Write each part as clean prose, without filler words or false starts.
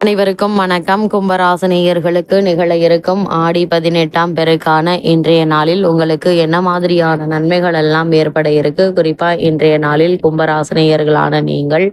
அனைவருக்கும் வணக்கம். கும்பராசினியர்களுக்கு நிகழ இருக்கும் ஆடி 18ஆம் பெருக்கான இன்றைய நாளில் உங்களுக்கு என்ன மாதிரியான நன்மைகள் எல்லாம் ஏற்பட இருக்கு? குறிப்பா இன்றைய நாளில் கும்பராசினியர்களான நீங்கள்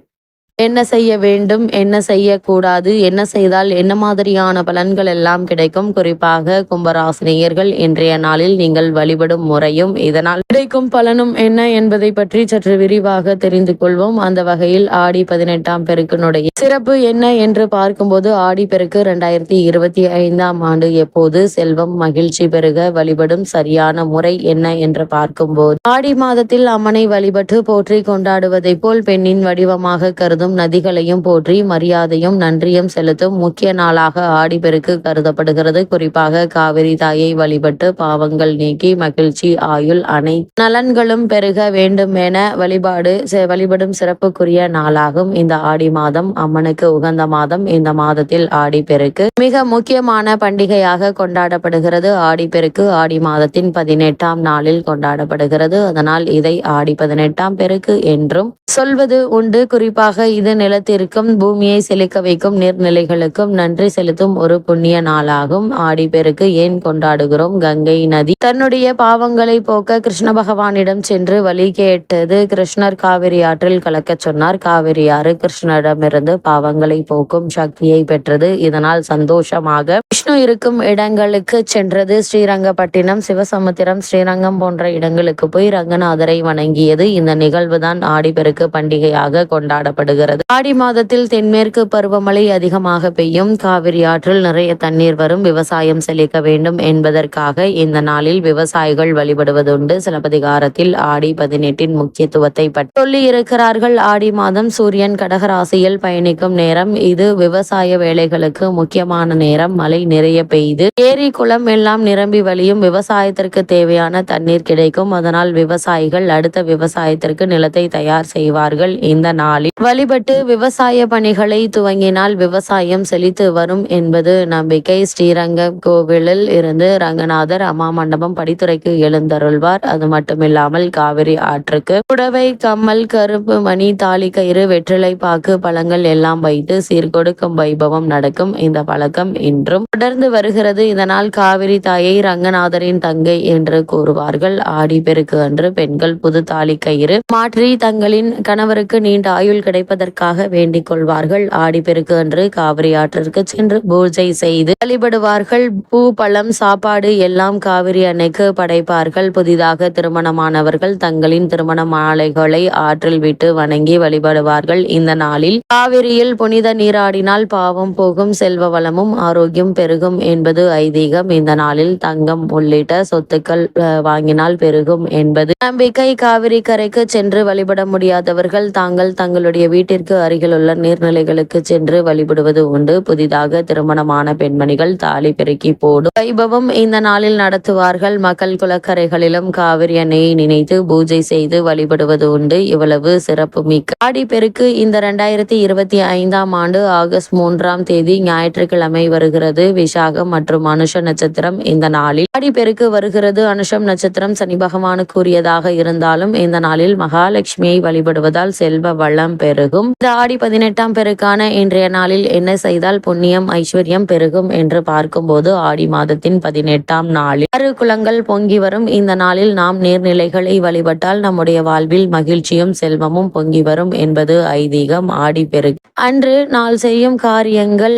என்ன செய்ய வேண்டும், என்ன செய்யக்கூடாது, என்ன செய்தால் என்ன மாதிரியான பலன்கள் எல்லாம் கிடைக்கும்? குறிப்பாக கும்பராசினியர்கள் இன்றைய நாளில் நீங்கள் வழிபடும் முறையும் இதனால் கிடைக்கும் பலனும் என்ன என்பதை பற்றி சற்று விரிவாக தெரிந்து கொள்வோம். அந்த வகையில் ஆடி 18ஆம் பெருக்கினுடைய சிறப்பு என்ன என்று பார்க்கும்போது, ஆடி பெருக்கு 2025ஆம் ஆண்டு எப்போது செல்வம் மகிழ்ச்சி பெருக வழிபடும் சரியான முறை என்ன என்று பார்க்கும்போது, ஆடி மாதத்தில் அம்மனை வழிபட்டு போற்றி கொண்டாடுவதை போல் பெண்ணின் வடிவமாக கருதும் நதிகளையும் போற்றி மரியாதையும் நன்றியும் செலுத்தும் முக்கிய நாளாக ஆடிப்பெருக்கு கருதப்படுகிறது. குறிப்பாக காவிரி தாயை வழிபட்டு பாவங்கள் நீக்கி மகிழ்ச்சி ஆயுள் அனை நலன்களும் பெருக வேண்டும் என வழிபடும் சிறப்புக்குரிய நாளாகும் இந்த ஆடி மாதம். அம்மனுக்கு உகந்த மாதம். இந்த மாதத்தில் ஆடிப்பெருக்கு மிக முக்கியமான பண்டிகையாக கொண்டாடப்படுகிறது. ஆடிப்பெருக்கு ஆடி மாதத்தின் 18ஆம் நாளில் கொண்டாடப்படுகிறது. அதனால் இதை ஆடி 18ஆம் பெருக்கு என்றும் சொல்வது உண்டு. குறிப்பாக இது நிலத்திற்கும் பூமியை செழிக்க வைக்கும் நீர்நிலைகளுக்கும் நன்றி செலுத்தும் ஒரு புண்ணிய நாளாகும். ஆடிப்பெருக்கு ஏன் கொண்டாடுகிறோம்? கங்கை நதி தன்னுடைய பாவங்களை போக்க கிருஷ்ண பகவானிடம் சென்று வழி கேட்டது. கிருஷ்ணர் காவிரி ஆற்றில் கலக்கச் சொன்னார். காவிரி ஆறு கிருஷ்ணரிடமிருந்து பாவங்களை போக்கும் சக்தியை பெற்றது. இதனால் சந்தோஷமாக விஷ்ணு இருக்கும் இடங்களுக்கு சென்றது. ஸ்ரீரங்கப்பட்டினம், சிவசமுத்திரம், ஸ்ரீரங்கம் போன்ற இடங்களுக்கு போய் ரங்கநாதரை வணங்கியது. இந்த நிகழ்வுதான் ஆடிப்பெருக்கு பண்டிகையாக கொண்டாடப்படுகிறது. ஆடி மாதத்தில் தென்மேற்கு பருவமழை அதிகமாக பெய்யும். காவிரி ஆற்றில் நிறைய தண்ணீர் வரும். விவசாயம் செழிக்க வேண்டும் என்பதற்காக இந்த நாளில் விவசாயிகள் வழிபடுவதுண்டு. சிலப்பதிகாரத்தில் ஆடி 18இன் முக்கியத்துவத்தை பற்றி சொல்லி இருக்கிறார்கள். ஆடி மாதம் சூரியன் கடகராசியில் பயணிக்கும் நேரம். இது விவசாய வேலைகளுக்கு முக்கியமான நேரம். மழை நிறைய பெய்து ஏரி குளம் எல்லாம் நிரம்பி வழியும். விவசாயத்திற்கு தேவையான தண்ணீர் கிடைக்கும். அதனால் விவசாயிகள் அடுத்த விவசாயத்திற்கு நிலத்தை தயார் செய்வார்கள். இந்த நாளில் வழிபட்டு விவசாய பணிகளை துவங்கினால் விவசாயம் செழித்து வரும் என்பது நம்பிக்கை. ஸ்ரீரங்கம் கோவிலில் இருந்து ரங்கநாதர் அம்மா மண்டபம் படித்துறைக்கு எழுந்தருள்வார். அது மட்டுமில்லாமல் காவிரி ஆற்றுக்கு புடவை, கம்மல், கருப்பு மணி, தாலி கயிறு, வெற்றிலை பாக்கு, பழங்கள் எல்லாம் வைத்து சீர்கொடுக்கும் வைபவம் நடக்கும். இந்த பழக்கம் இன்றும் தொடர்ந்து வருகிறது. இதனால் காவிரி தாயை ரங்கநாதரின் தங்கை என்று கூறுவார்கள். ஆடி பெருக்கு அன்று பெண்கள் புது தாலி கயிறு மாற்றி தங்களின் கணவருக்கு நீண்ட ஆயுள் கிடைப்பதற்காக வேண்டிக் கொள்வார்கள். ஆடிப்பெருக்கு அன்று காவிரி ஆற்றிற்கு சென்று பூஜை செய்து வழிபடுவார்கள். பூ, பழம், சாப்பாடு எல்லாம் காவிரி அன்னைக்கு படைப்பார்கள். புதிதாக திருமணமானவர்கள் தங்களின் திருமண மாலைகளை ஆற்றில் விட்டு வணங்கி வழிபடுவார்கள். இந்த நாளில் காவிரியில் புனித நீராடினால் பாவம் போகும், செல்வ வளமும் ஆரோக்கியம் பெருகும் என்பது ஐதீகம். இந்த நாளில் தங்கம் உள்ளிட்ட சொத்துக்கள் வாங்கினால் பெருகும் என்பது நம்பிக்கை. காவிரி கரைக்கு சென்று வழிபட முடியாதவர்கள் தங்களுடைய வீட்டிற்கு அருகிலுள்ள நீர்நிலைகளுக்கு சென்று வழிபடுவது உண்டு. புதிதாக திருமணமான பெண்மணிகள் தாலி பெருக்கி போடும் வைபவம் இந்த நாளில் நடத்துவார்கள். மக்கள் குளக்கரைகளிலும் காவிரி அன்னையை நினைத்து பூஜை செய்து வழிபடுவது உண்டு. இவ்வளவு சிறப்பு மிக்க ஆடிப்பெருக்கு இந்த 2025ஆம் ஆண்டு ஆகஸ்ட் 3ஆம் தேதி ஞாயிற்றுக்கிழமை வருகிறது. விசாகம் மற்றும் அனுஷ நட்சத்திரம் இந்த நாளில் ஆடிப்பெருக்கு வருகிறது. அனுஷம் நட்சத்திரம் சனி பகவானுக்குரியதாக இருந்தாலும் இந்த நாளில் மகாலட்சுமியை வழிபடுவதால் செல்வ வளம் பெருகும். இந்த ஆடி 18ஆம் பெருக்கான இன்றைய நாளில் என்ன செய்தால் புண்ணியம் ஐஸ்வர்யம் பெருகும் என்று பார்க்கும்போது, ஆடி மாதத்தின் 18ஆம் நாளில் 6 குளங்கள் பொங்கி வரும். இந்த நாளில் நாம் நீர்நிலைகளை வழிபட்டால் நம்முடைய வாழ்வில் மகிழ்ச்சியும் செல்வமும் பொங்கி வரும் என்பது ஐதீகம். ஆடி பெருக்கு அன்று நாள் செய்யும் காரியங்கள்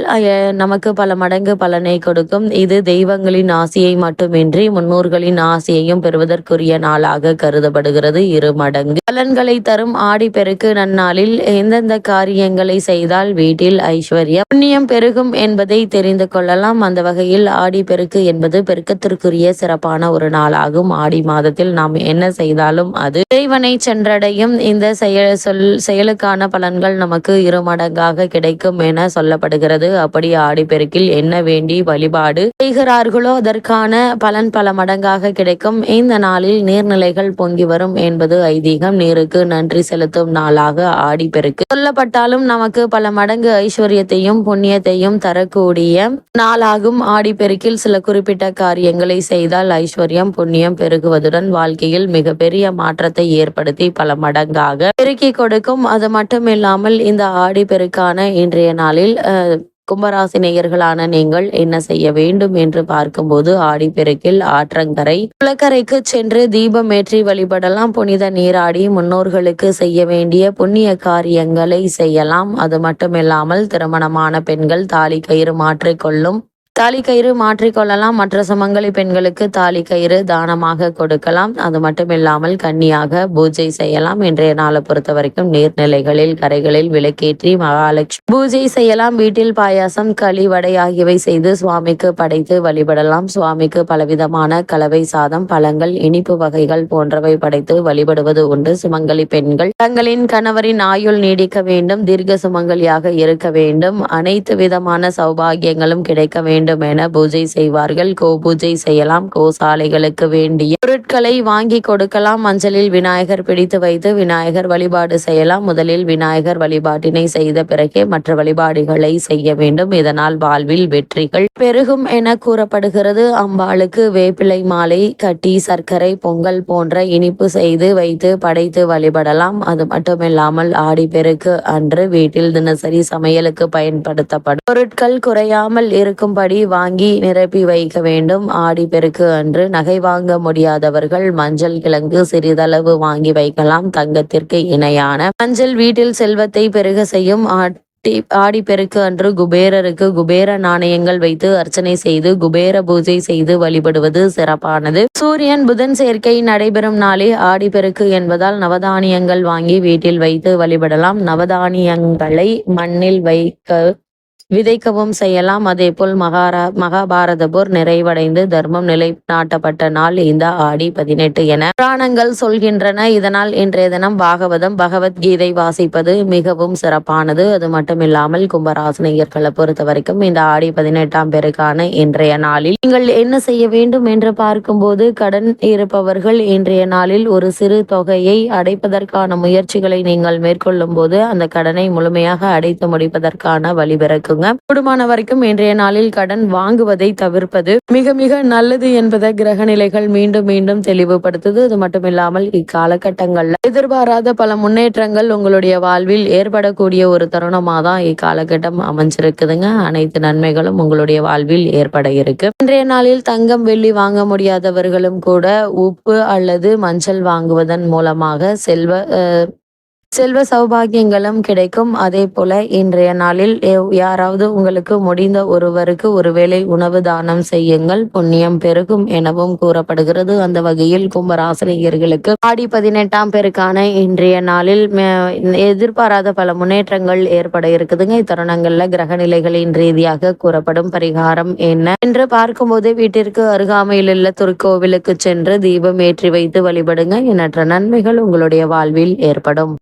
நமக்கு பல மடங்கு பலனை கொடுக்கும். இது தெய்வங்களின் ஆசையை மட்டுமின்றி முன்னோர்களின் ஆசையையும் பெறுவதற்குரிய நாளாக கருதப்படுகிறது. 2 மடங்கு பலன்களை தரும் ஆடி பெருக்கு நன்னாளில் எந்தெந்த காரியங்களை செய்தால் வீட்டில் ஐஸ்வர்யம் புண்ணியம் பெருகும் என்பதை தெரிந்து கொள்ளலாம். அந்த வகையில் ஆடி பெருக்கு என்பது பெருக்கத்திற்குரிய சிறப்பான ஒரு நாளாகும். ஆடி மாதத்தில் நாம் என்ன செய்தாலும் அது இறைவனை சென்றடையும். இந்த செயலுக்கான பலன்கள் நமக்கு 2 மடங்காக கிடைக்கும் என சொல்லப்படுகிறது. அப்படி ஆடி பெருக்கில் என்ன வேண்டி வழிபாடு செய்கிறார்களோ அதற்கான பலன் பல மடங்காக கிடைக்கும். இந்த நாளில் நீர்நிலைகள் பொங்கி வரும் என்பது ஐதீகம். நீருக்கு நன்றி செலுத்தும் நாளாக ஆடி பெருக்கு சொல்லப்பட்டாலும் நமக்கு பல மடங்கு ஐஸ்வர்யத்தையும் புண்ணியத்தையும் தரக்கூடிய நாளாகும். ஆடி பெருக்கில் சில குறிப்பிட்ட காரியங்களை செய்தால் ஐஸ்வர்யம் புண்ணியம் பெருகுவதுடன் வாழ்க்கையில் மிகப்பெரிய மாற்றத்தை ஏற்படுத்தி பல மடங்காக பெருக்கி கொடுக்கும். அது மட்டுமில்லாமல் இந்த ஆடி பெருக்கான இன்றைய நாளில் கும்பராசி நேயர்களான நீங்கள் என்ன செய்ய வேண்டும் என்று பார்க்கும்போது ஆடிப்பெருக்கில் ஆற்றங்கரை குளக்கரைக்கு சென்று தீபம் ஏற்றி வழிபடலாம். புனித நீராடி முன்னோர்களுக்கு செய்ய வேண்டிய புண்ணிய காரியங்களை செய்யலாம். அது மட்டுமில்லாமல் திருமணமான பெண்கள் தாலி கயிறு மாற்றிக்கொள்ளலாம். மற்ற சுமங்கலி பெண்களுக்கு தாலி கயிறு தானமாக கொடுக்கலாம். அது மட்டுமில்லாமல் கன்னியாக பூஜை செய்யலாம். இன்றைய நாளை பொறுத்த வரைக்கும் நீர்நிலைகளில் கரைகளில் விளக்கேற்றி மகாலட்சுமி பூஜை செய்யலாம். வீட்டில் பாயாசம் களி வடை ஆகியவை செய்து சுவாமிக்கு படைத்து வழிபடலாம். சுவாமிக்கு பலவிதமான கலவை சாதம் பழங்கள் இனிப்பு வகைகள் போன்றவை படைத்து வழிபடுவது உண்டு. சுமங்கலி பெண்கள் தங்களின் கணவரின் ஆயுள் நீடிக்க வேண்டும், தீர்க்க சுமங்கலியாக இருக்க வேண்டும், அனைத்து விதமான சௌபாகியங்களும் கிடைக்க வேண்டும் என பூஜை செய்வார்கள். கோ பூஜை செய்யலாம். கோசாலைகளுக்கு வேண்டிய பொருட்களை வாங்கி கொடுக்கலாம். மஞ்சளில் விநாயகர் பிடித்து வைத்து விநாயகர் வழிபாடு செய்யலாம். முதலில் விநாயகர் வழிபாட்டினை செய்த பிறகே மற்ற வழிபாடுகளை செய்ய வேண்டும். இதனால் வாழ்வில் வெற்றிகள் பெருகும் என கூறப்படுகிறது. அம்பாளுக்கு வேப்பிலை மாலை கட்டி சர்க்கரை பொங்கல் போன்ற இனிப்பு செய்து வைத்து படைத்து வழிபடலாம். அது மட்டுமில்லாமல் ஆடிப்பெருக்கு அன்று வீட்டில் தினசரி சமையலுக்கு பயன்படுத்தப்படும் பொருட்கள் குறையாமல் இருக்கும்படி வாங்கி நிரப்பி வைக்க வேண்டும். ஆடிப்பெருக்கு அன்று நகை வாங்க முடியாதவர்கள் மஞ்சள் கிழங்கு சிறிதளவு வாங்கி வைக்கலாம். தங்கத்திற்கு இணையான மஞ்சள் வீட்டில் செல்வத்தை பெருக செய்யும். ஆடிப்பெருக்கு அன்று குபேரருக்கு குபேர நாணயங்கள் வைத்து அர்ச்சனை செய்து குபேர பூஜை செய்து வழிபடுவது சிறப்பானது. சூரியன் புதன் சேர்க்கை நடைபெறும் நாளே ஆடிப்பெருக்கு என்பதால் நவதானியங்கள் வாங்கி வீட்டில் வைத்து வழிபடலாம். நவதானியங்களை மண்ணில் விதைக்கவும் செய்யலாம். அதேபோல் மகாபாரத போர் நிறைவடைந்து தர்மம் நிலைநாட்டப்பட்ட நாள் இந்த ஆடி 18 என புராணங்கள் சொல்கின்றன. இதனால் இன்றைய தினம் பாகவதம் பகவத்கீதை வாசிப்பது மிகவும் சிறப்பானது. அது மட்டுமில்லாமல் கும்பராசினியர்களை பொறுத்த வரைக்கும் இந்த ஆடி 18ஆம் பெருக்கான இன்றைய நாளில் நீங்கள் என்ன செய்ய வேண்டும் என்று பார்க்கும்போது கடன் இருப்பவர்கள் இன்றைய நாளில் ஒரு சிறு தொகையை அடைப்பதற்கான முயற்சிகளை நீங்கள் மேற்கொள்ளும் போது அந்த கடனை முழுமையாக அடைத்து முடிப்பதற்கான வழிபிறக்கும். கூடுமான வரைக்கும் இன்றைய நாளில் கடன் வாங்குவதை தவிர்ப்பது மிக மிக நல்லது என்பதை கிரக நிலைகள் மீண்டும் மீண்டும் தெளிவுபடுத்துது. அது மட்டுமில்லாமல் இக்காலகட்டங்கள்ல எதிர்பாராத பல முன்னேற்றங்கள் உங்களுடைய வாழ்வில் ஏற்படக்கூடிய ஒரு தருணமாக தான் இக்காலகட்டம் அமைஞ்சிருக்குதுங்க. அனைத்து நன்மைகளும் உங்களுடைய வாழ்வில் ஏற்பட இருக்கு. இன்றைய நாளில் தங்கம் வெள்ளி வாங்க முடியாதவர்களும் கூட உப்பு அல்லது மஞ்சள் வாங்குவதன் மூலமாக செல்வ சௌபாகியங்களும் கிடைக்கும். அதே போல இன்றைய நாளில் யாராவது உங்களுக்கு முடிந்த ஒருவருக்கு ஒருவேளை உணவு தானம் செய்யுங்கள், புண்ணியம் பெருகும் எனவும் கூறப்படுகிறது. அந்த வகையில் கும்பராசினியர்களுக்கு ஆடி 18ஆம் பெருக்கான இன்றைய நாளில் எதிர்பாராத பல முன்னேற்றங்கள் ஏற்பட இருக்குதுங்க. இத்தருணங்கள்ல கிரக நிலைகளின் ரீதியாக கூறப்படும் பரிகாரம் என்ன என்று பார்க்கும்போது வீட்டிற்கு அருகாமையில் உள்ள திருக்கோவிலுக்கு சென்று தீபம் ஏற்றி வைத்து வழிபடுங்க. எண்ணற்ற நன்மைகள் உங்களுடைய வாழ்வில் ஏற்படும்.